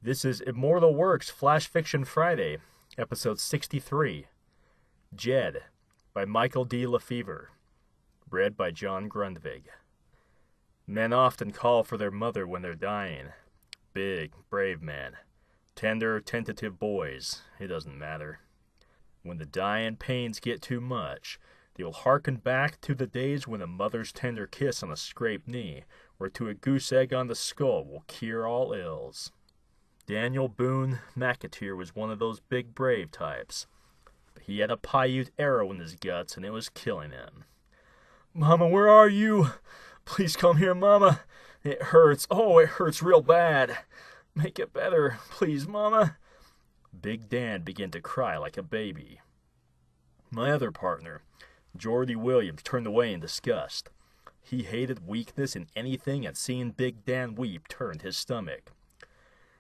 This is Immortal Works Flash Fiction Friday, episode 63, JED, by Michael D. LeFevre, read by John Grundvig. Men often call for their mother when they're dying. Big, brave men. Tender, tentative boys, it doesn't matter. When the dying pains get too much, they will hearken back to the days when a mother's tender kiss on a scraped knee or to a goose egg on the skull will cure all ills. Daniel Boone McAteer was one of those big brave types, but he had a Paiute arrow in his guts and it was killing him. "Mama, where are you? Please come here, Mama. It hurts. Oh, it hurts real bad. Make it better, please, Mama." Big Dan began to cry like a baby. My other partner, Jordy Williams, turned away in disgust. He hated weakness in anything, and seeing Big Dan weep turned his stomach.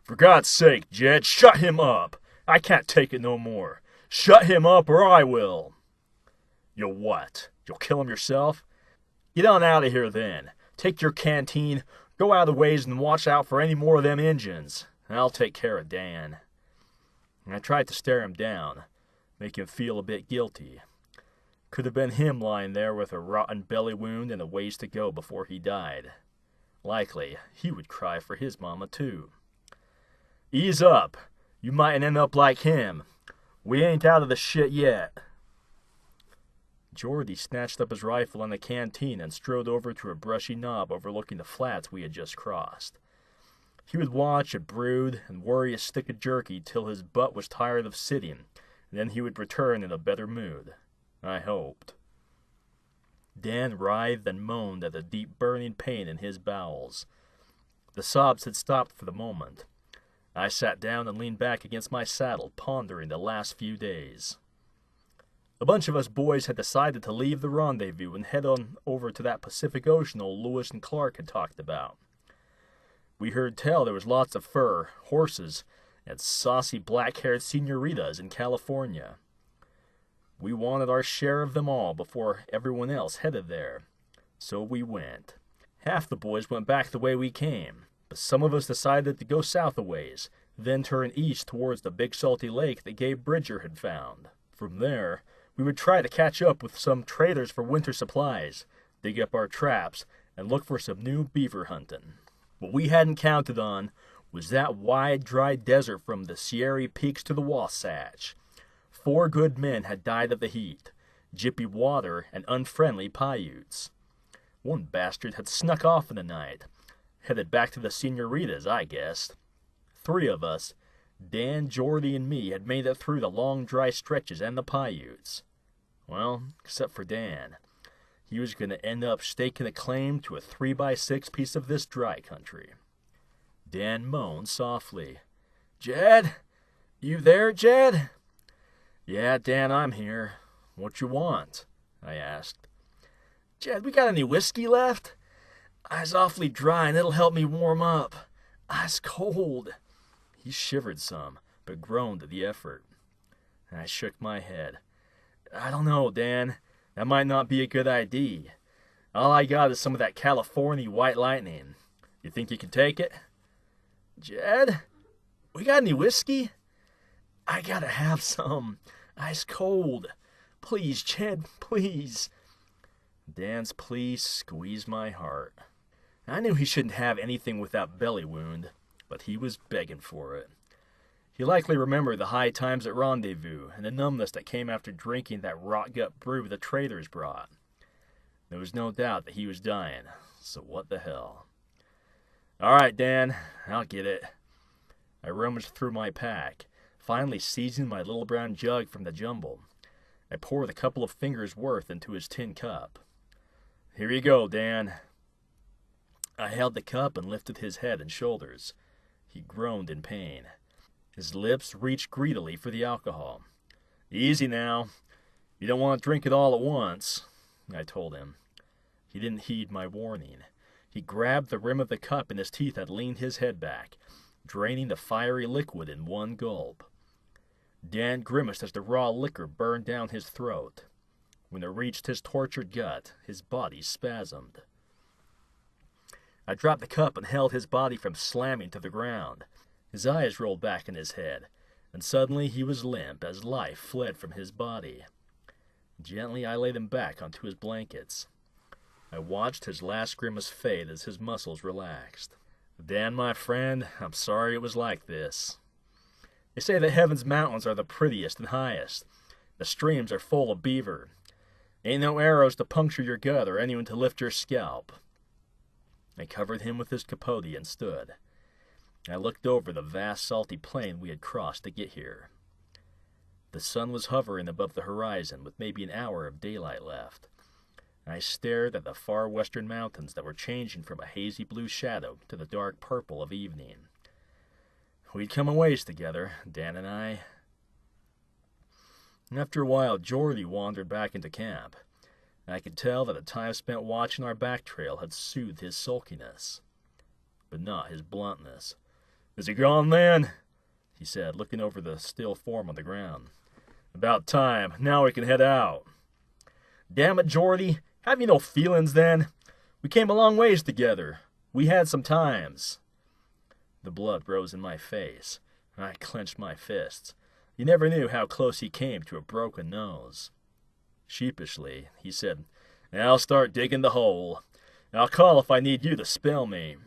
"For God's sake, Jed, shut him up! I can't take it no more. Shut him up or I will." "You'll what? You'll kill him yourself? Get on out of here then. Take your canteen, go out of the ways and watch out for any more of them Injuns. I'll take care of Dan." I tried to stare him down, make him feel a bit guilty. Could have been him lying there with a rotten belly wound and a ways to go before he died. Likely, he would cry for his mama too. "Ease up. You mightn't end up like him. We ain't out of the shit yet." Jordy snatched up his rifle and the canteen and strode over to a brushy knob overlooking the flats we had just crossed. He would watch and brood and worry a stick of jerky till his butt was tired of sitting, and then he would return in a better mood. I hoped. Dan writhed and moaned at the deep burning pain in his bowels. The sobs had stopped for the moment. I sat down and leaned back against my saddle, pondering the last few days. A bunch of us boys had decided to leave the rendezvous and head on over to that Pacific Ocean old Lewis and Clark had talked about. We heard tell there was lots of fur, horses, and saucy black-haired senoritas in California. We wanted our share of them all before everyone else headed there. So we went. Half the boys went back the way we came, but some of us decided to go south a ways, then turn east towards the big salty lake that Gabe Bridger had found. From there, we would try to catch up with some traders for winter supplies, dig up our traps, and look for some new beaver hunting. What we hadn't counted on was that wide, dry desert from the Sierra Peaks to the Wasatch. 4 good men had died of the heat, jippy water, and unfriendly Paiutes. One bastard had snuck off in the night, headed back to the senoritas, I guessed. 3 of us, Dan, Jordy, and me, had made it through the long, dry stretches and the Paiutes. Well, except for Dan. He was going to end up staking a claim to a 3x6 piece of this dry country. Dan moaned softly. "Jed? You there, Jed?" "Yeah, Dan, I'm here. What you want?" I asked. "Jed, we got any whiskey left? I's awfully dry and it'll help me warm up. I's cold." He shivered some, but groaned at the effort. I shook my head. "I don't know, Dan. That might not be a good idea. All I got is some of that California White Lightning. You think you can take it?" "Jed, we got any whiskey? I gotta have some. I's cold. Please, Jed, please." Dan's plea squeezed my heart. I knew he shouldn't have anything with that belly wound, but he was begging for it. He likely remembered the high times at Rendezvous and the numbness that came after drinking that rot-gut brew the traders brought. There was no doubt that he was dying, so what the hell. "All right, Dan, I'll get it." I rummaged through my pack, finally seizing my little brown jug from the jumble. I poured a couple of fingers' worth into his tin cup. "Here you go, Dan." I held the cup and lifted his head and shoulders. He groaned in pain. His lips reached greedily for the alcohol. "Easy now. You don't want to drink it all at once," I told him. He didn't heed my warning. He grabbed the rim of the cup in his teeth and leaned his head back, draining the fiery liquid in one gulp. Dan grimaced as the raw liquor burned down his throat. When it reached his tortured gut, his body spasmed. I dropped the cup and held his body from slamming to the ground. His eyes rolled back in his head, and suddenly he was limp as life fled from his body. Gently I laid him back onto his blankets. I watched his last grimace fade as his muscles relaxed. Dan, my friend, I'm sorry it was like this. They say that heaven's mountains are the prettiest and highest. The streams are full of beaver. Ain't no arrows to puncture your gut or anyone to lift your scalp. I covered him with his capote and stood. I looked over the vast salty plain we had crossed to get here. The sun was hovering above the horizon with maybe an hour of daylight left. I stared at the far western mountains that were changing from a hazy blue shadow to the dark purple of evening. We'd come a ways together, Dan and I. After a while, Jordy wandered back into camp. I could tell that the time spent watching our back trail had soothed his sulkiness, but not his bluntness. "Is he gone, then?" he said, looking over the still form on the ground. "About time. Now we can head out." "Damn it, Jordy. Have you no feelings, then? We came a long ways together. We had some times." The blood rose in my face, and I clenched my fists. You never knew how close he came to a broken nose. Sheepishly, he said, "I'll start digging the hole. I'll call if I need you to spell me."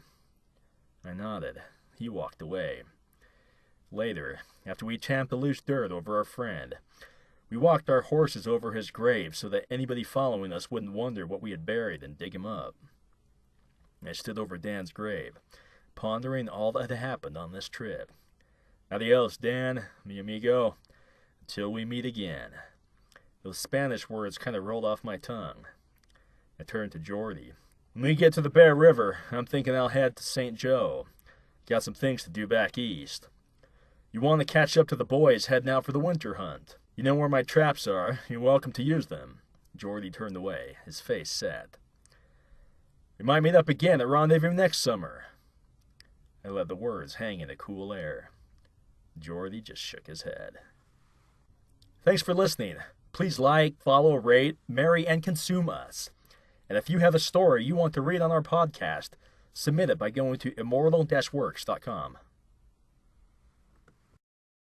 I nodded. He walked away. Later, after we tamped the loose dirt over our friend, we walked our horses over his grave so that anybody following us wouldn't wonder what we had buried and dig him up. I stood over Dan's grave, pondering all that had happened on this trip. "Adios, Dan, mi amigo. Until we meet again." Those Spanish words kind of rolled off my tongue. I turned to Jordy. "When we get to the Bear River, I'm thinking I'll head to St. Joe. Got some things to do back east. You want to catch up to the boys heading out for the winter hunt. You know where my traps are. You're welcome to use them." Jordy turned away, his face set. "We might meet up again at Rendezvous next summer." I let the words hang in a cool air. Jordy just shook his head. Thanks for listening. Please like, follow, rate, marry, and consume us. And if you have a story you want to read on our podcast, submit it by going to immortal-works.com.